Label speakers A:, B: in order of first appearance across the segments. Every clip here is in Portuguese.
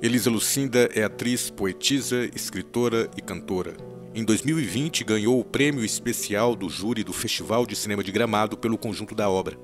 A: Elisa Lucinda é atriz, poetisa, escritora e cantora. Em 2020, ganhou o prêmio especial do júri do Festival de Cinema de Gramado pelo conjunto da obra.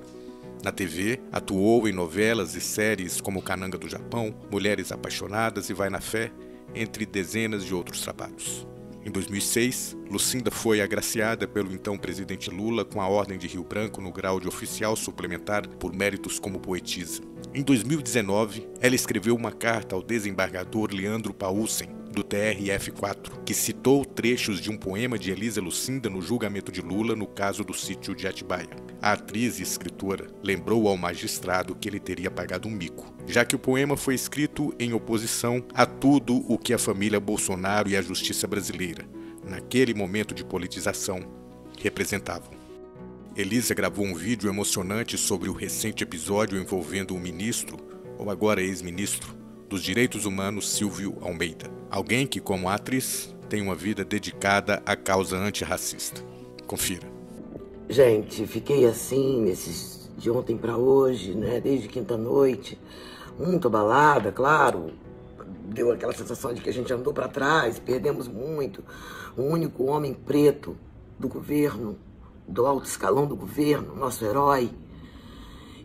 A: Na TV, atuou em novelas e séries como Cananga do Japão, Mulheres Apaixonadas e Vai na Fé, entre dezenas de outros trabalhos. Em 2006, Lucinda foi agraciada pelo então presidente Lula com a Ordem de Rio Branco no grau de oficial suplementar por méritos como poetisa. Em 2019, ela escreveu uma carta ao desembargador Leandro Paulsen, do TRF4, que citou trechos de um poema de Elisa Lucinda no julgamento de Lula no caso do sítio de Atibaia. A atriz e escritora lembrou ao magistrado que ele teria pagado um mico, já que o poema foi escrito em oposição a tudo o que a família Bolsonaro e a justiça brasileira, naquele momento de politização, representavam. Elisa gravou um vídeo emocionante sobre o recente episódio envolvendo o ministro, ou agora ex-ministro, dos Direitos Humanos Silvio Almeida. Alguém que, como atriz, tem uma vida dedicada à causa antirracista. Confira.
B: Gente, fiquei assim, de ontem para hoje, né? Desde quinta-noite, muito abalada, claro. Deu aquela sensação de que a gente andou para trás, perdemos muito. O único homem preto do governo, do alto escalão do governo, nosso herói.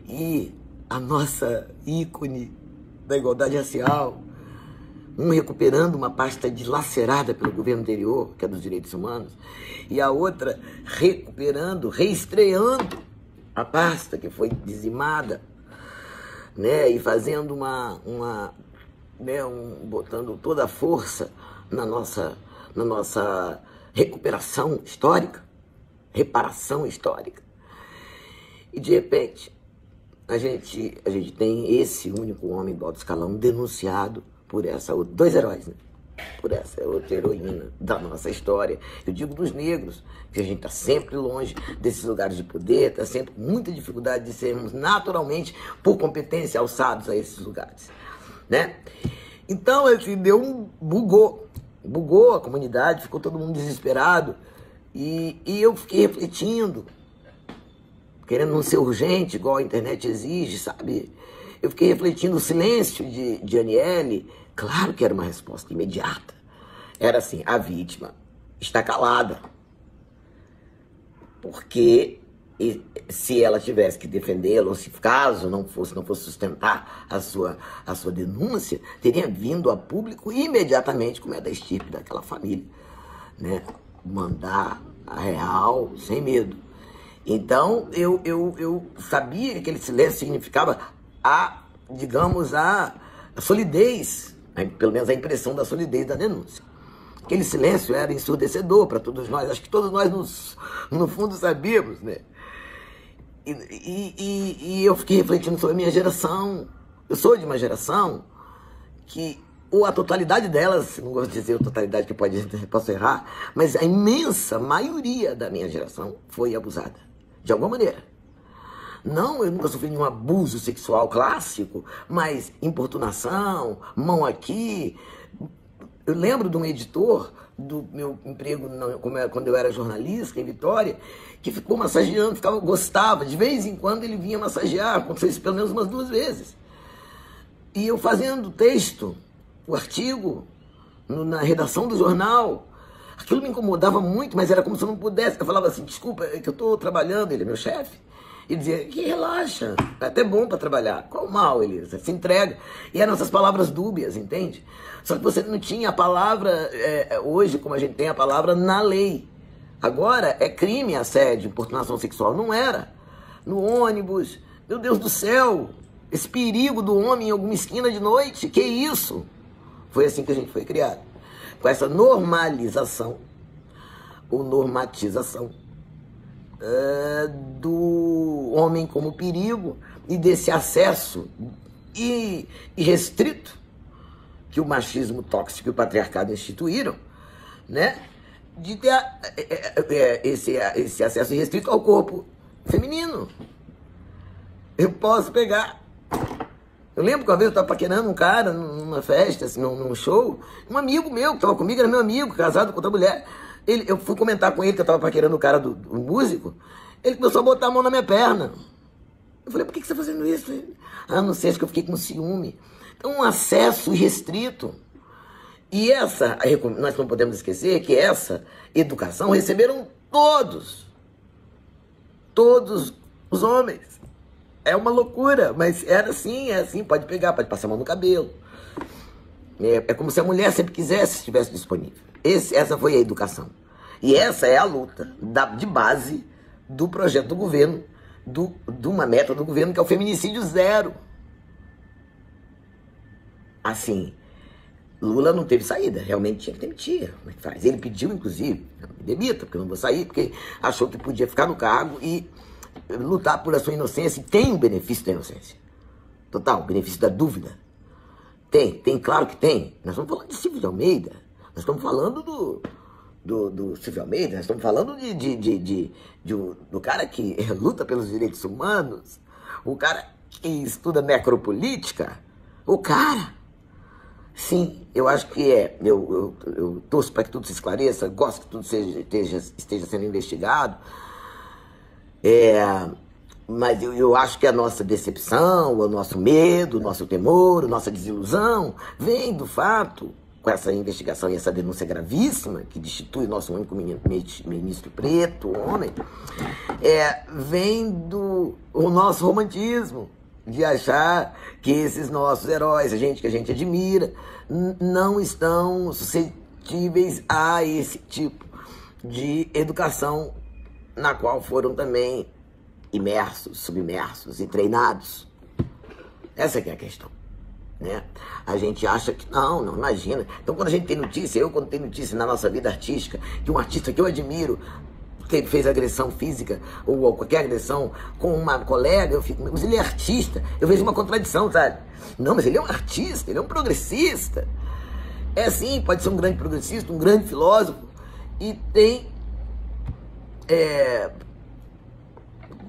B: E a nossa ícone da igualdade racial, um recuperando uma pasta dilacerada pelo governo anterior, que é dos direitos humanos, e a outra recuperando, reestreando a pasta que foi dizimada, né, e fazendo botando toda a força na nossa recuperação histórica, reparação histórica. E de repente a gente tem esse único homem do alto escalão denunciado por essa outra, dois heróis, né? Por essa outra heroína da nossa história. Eu digo dos negros, que a gente está sempre longe desses lugares de poder, está sempre com muita dificuldade de sermos naturalmente, por competência, alçados a esses lugares, né? Então, assim, bugou a comunidade, ficou todo mundo desesperado, e eu fiquei refletindo, querendo não ser urgente, igual a internet exige, sabe? Eu fiquei refletindo o silêncio de Aniele. Claro que era uma resposta imediata. Era assim, a vítima está calada. Porque se ela tivesse que defendê-lo, ou se caso não fosse sustentar a sua denúncia, teria vindo a público imediatamente, como é da estirpe daquela família, né? Mandar a real sem medo. Então, eu sabia que aquele silêncio significava a solidez, pelo menos a impressão da solidez da denúncia. Aquele silêncio era ensurdecedor para todos nós, acho que todos nós no fundo sabíamos, né? E eu fiquei refletindo sobre a minha geração. Eu sou de uma geração que, ou a totalidade delas, não gosto de dizer a totalidade que posso errar, mas a imensa maioria da minha geração foi abusada, de alguma maneira. Não, eu nunca sofri nenhum abuso sexual clássico, mas importunação, mão aqui. Eu lembro de um editor do meu emprego, quando eu era jornalista em Vitória, que ficou massageando, gostava, de vez em quando ele vinha massagear, aconteceu isso pelo menos umas 2 vezes. E eu fazendo o texto, o artigo, na redação do jornal, aquilo me incomodava muito, mas era como se eu não pudesse. Eu falava assim, desculpa, é que eu estou trabalhando, ele é meu chefe. E dizia, que relaxa, é até bom para trabalhar. Qual o mal, Elisa? Se entrega. E eram essas palavras dúbias, entende? Só que você não tinha a palavra, hoje, como a gente tem a palavra na lei. Agora é crime assédio, importunação sexual. Não era. No ônibus, meu Deus do céu, esse perigo do homem em alguma esquina de noite, que isso? Foi assim que a gente foi criado. Com essa normalização, ou normatização, do homem como perigo e desse acesso irrestrito que o machismo tóxico e o patriarcado instituíram, né? De ter esse acesso irrestrito ao corpo feminino. Eu posso pegar. Eu lembro que uma vez eu estava paquerando um cara numa festa, assim, num show, um amigo meu que estava comigo, era meu amigo, casado com outra mulher. Eu fui comentar com ele que eu estava paquerando o cara do músico. Ele começou a botar a mão na minha perna. Eu falei, por que você está fazendo isso? Ah, não sei, acho que eu fiquei com ciúme. um acesso restrito. E nós não podemos esquecer que essa educação receberam todos os homens. É uma loucura, mas era assim, é assim, pode pegar, pode passar a mão no cabelo. É como se a mulher sempre quisesse, estivesse disponível. Essa foi a educação. E essa é a luta de base do projeto do governo, de uma meta do governo, que é o feminicídio zero. Assim, Lula não teve saída, realmente tinha que demitir. Como é que faz? Ele pediu, inclusive, me demita, porque eu não vou sair, porque achou que podia ficar no cargo e lutar por a sua inocência, e tem o benefício da inocência. Total, o benefício da dúvida. Tem, claro que tem. Nós estamos falando de Silvio de Almeida, nós estamos falando do Silvio Almeida, nós estamos falando do cara que luta pelos direitos humanos, o cara que estuda necropolítica, o cara. Sim, eu acho que eu torço para que tudo se esclareça, gosto que tudo esteja sendo investigado, mas eu acho que a nossa decepção, o nosso medo, o nosso temor, a nossa desilusão vem do fato, com essa investigação e essa denúncia gravíssima, que destitui o nosso único ministro preto, homem, vem do nosso romantismo, de achar que esses nossos heróis, que a gente admira, não estão suscetíveis a esse tipo de educação na qual foram também imersos, submersos e treinados. Essa que é a questão, né? A gente acha que não imagina. Então, quando a gente tem notícia, quando tem notícia na nossa vida artística, que um artista que eu admiro que fez agressão física ou qualquer agressão com uma colega, eu fico, mas ele é artista, eu vejo uma contradição, sabe? Não, mas ele é um artista, ele é um progressista. É sim, pode ser um grande progressista, um grande filósofo, e tem,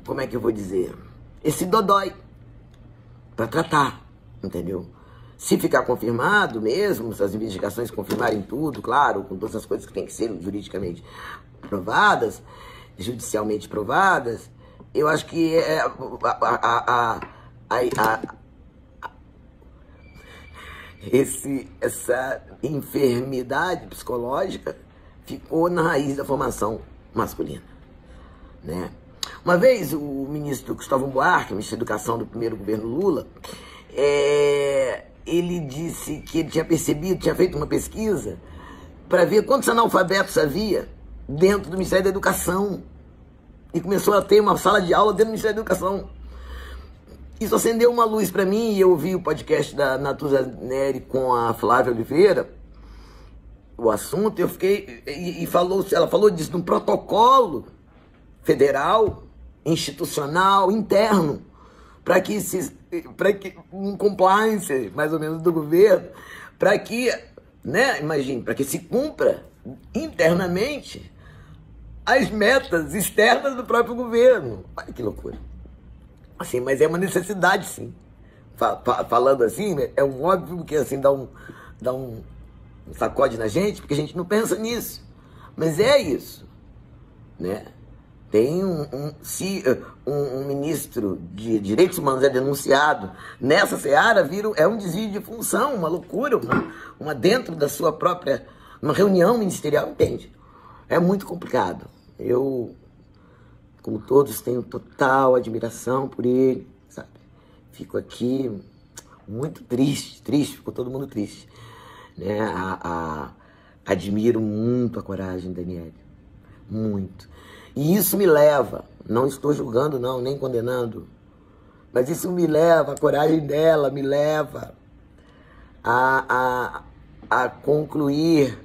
B: como é que eu vou dizer, esse dodói para tratar, entendeu? Se ficar confirmado mesmo, se as investigações confirmarem tudo, claro, com todas as coisas que tem que ser juridicamente provadas, judicialmente provadas, eu acho que essa enfermidade psicológica ficou na raiz da formação masculina, né? Uma vez o ministro Cristóvão Buarque, ministro da Educação do primeiro governo Lula, ele disse que ele tinha feito uma pesquisa para ver quantos analfabetos havia dentro do Ministério da Educação. E começou a ter uma sala de aula dentro do Ministério da Educação. Isso acendeu uma luz para mim, e eu ouvi o podcast da Natuza Neri com a Flávia Oliveira, o assunto, eu fiquei, ela falou disso, num protocolo federal, institucional, interno, para que um compliance, mais ou menos, do governo, para que, né, imagine, para que se cumpra internamente as metas externas do próprio governo. Olha que loucura. Assim, mas é uma necessidade, sim. Falando assim, é um óbvio que assim, dá um sacode na gente, porque a gente não pensa nisso. Mas é isso, né? Tem se um ministro de Direitos Humanos é denunciado nessa seara, é um desvio de função, uma loucura, uma dentro da sua própria, uma reunião ministerial, entende? É muito complicado. Eu, como todos, tenho total admiração por ele, sabe? Fico aqui muito triste, ficou todo mundo triste, né? Admiro muito a coragem da Aniele, muito. E isso me leva, não estou julgando não, nem condenando, mas isso me leva, a coragem dela me leva a concluir,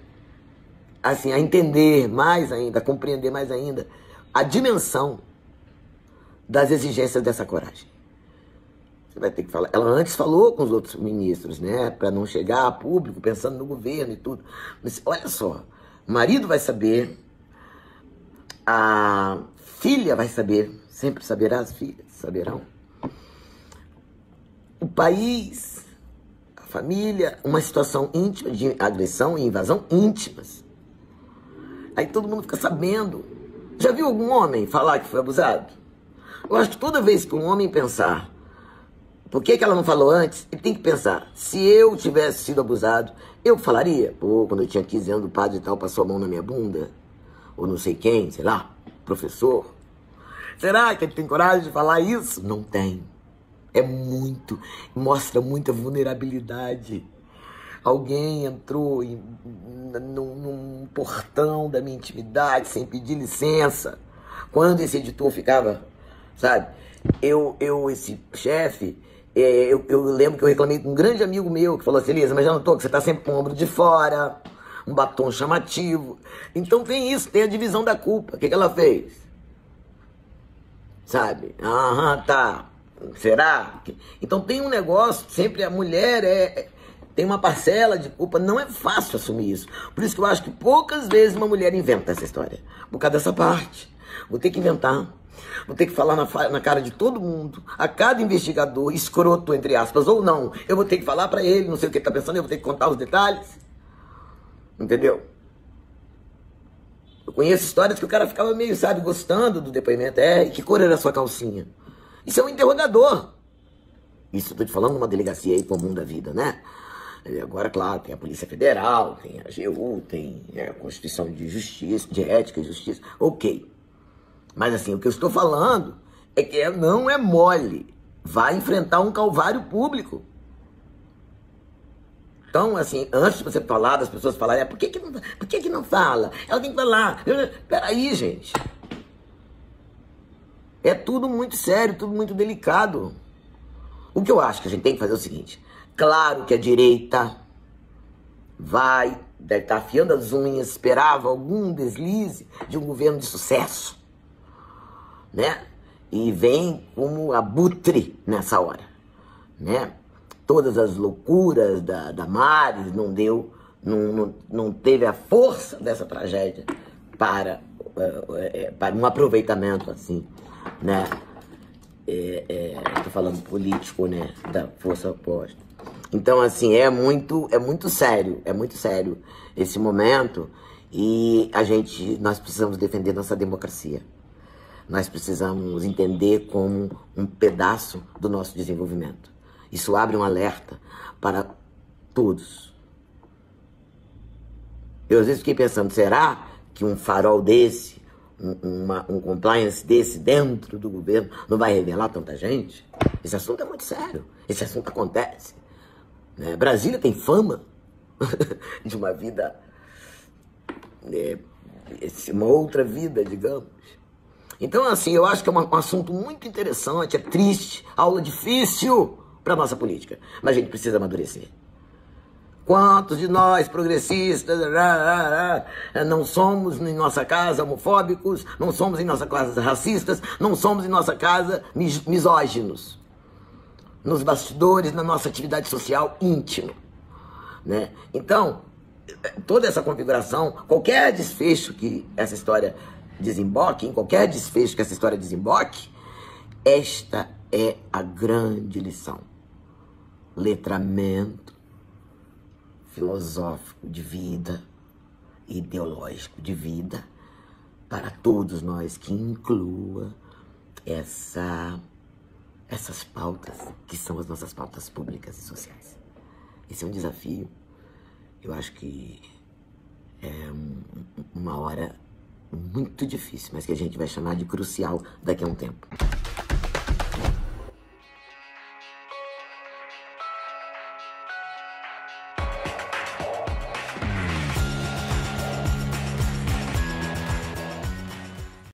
B: assim, a entender mais ainda, a compreender mais ainda a dimensão das exigências dessa coragem. Você vai ter que falar. Ela antes falou com os outros ministros, né, para não chegar a público pensando no governo e tudo. Mas olha só, o marido vai saber, a filha vai saber, sempre saberá, as filhas saberão. O país, a família, uma situação íntima de agressão e invasão íntimas. Aí todo mundo fica sabendo. Já viu algum homem falar que foi abusado? Eu acho que toda vez que um homem pensar Por que ela não falou antes? E tem que pensar, se eu tivesse sido abusado, eu falaria? Pô, quando eu tinha 15 anos, o padre e tal passou a mão na minha bunda? Ou não sei quem, sei lá, professor. Será que ele tem coragem de falar isso? Não tem. Mostra muita vulnerabilidade. Alguém entrou num portão da minha intimidade sem pedir licença. Quando esse editor ficava, sabe? Esse chefe, eu lembro que eu reclamei com um grande amigo meu que falou assim, Elisa, mas já notou que você tá sempre com o ombro de fora, um batom chamativo. Então tem isso, tem a divisão da culpa. O que ela fez? Sabe? Aham, tá. Será? Então tem um negócio, sempre a mulher tem uma parcela de culpa, não é fácil assumir isso. Por isso que eu acho que poucas vezes uma mulher inventa essa história. Por causa dessa parte. Vou ter que inventar. Vou ter que falar na cara de todo mundo, a cada investigador, escroto, entre aspas, ou não. Eu vou ter que falar pra ele, não sei o que ele tá pensando, eu vou ter que contar os detalhes. Entendeu? Eu conheço histórias que o cara ficava meio, sabe, gostando do depoimento. E que cor era a sua calcinha? Isso é um interrogador. Isso eu tô te falando numa delegacia aí comum da vida, né? Agora, claro, tem a Polícia Federal, tem a AGU, tem a Constituição de Justiça, de Ética e Justiça. Ok. Mas assim, o que eu estou falando é que não é mole. Vai enfrentar um calvário público. Então, assim, antes de você falar, das pessoas falarem, por que não fala? Ela tem que falar. Peraí, gente. É tudo muito sério, tudo muito delicado. O que eu acho que a gente tem que fazer é o seguinte. Claro que a direita deve estar afiando as unhas, esperava algum deslize de um governo de sucesso, né? E vem como abutre nessa hora, né? Todas as loucuras da Mari não teve a força dessa tragédia para um aproveitamento assim, né? Tô falando político, né? Da força oposta. Então, assim, é muito sério esse momento e nós precisamos defender nossa democracia. Nós precisamos entender como um pedaço do nosso desenvolvimento. Isso abre um alerta para todos. Eu às vezes fiquei pensando, será que um farol desse, um compliance desse dentro do governo não vai revelar tanta gente? Esse assunto é muito sério. Esse assunto acontece. Né? Brasília tem fama de uma vida, uma outra vida, digamos. Então, assim, eu acho que é um assunto muito interessante, é triste, aula difícil para a nossa política. Mas a gente precisa amadurecer. Quantos de nós, progressistas, não somos em nossa casa homofóbicos, não somos em nossa casa racistas, não somos em nossa casa misóginos? Nos bastidores, na nossa atividade social íntima, né? Então, toda essa configuração, qualquer desfecho que essa história desemboque, em qualquer desfecho que essa história desemboque, esta é a grande lição. Letramento filosófico de vida, ideológico de vida, para todos nós, que inclua essas pautas, que são as nossas pautas públicas e sociais. Esse é um desafio. Eu acho que é uma hora muito difícil, mas que a gente vai chamar de crucial daqui a um tempo.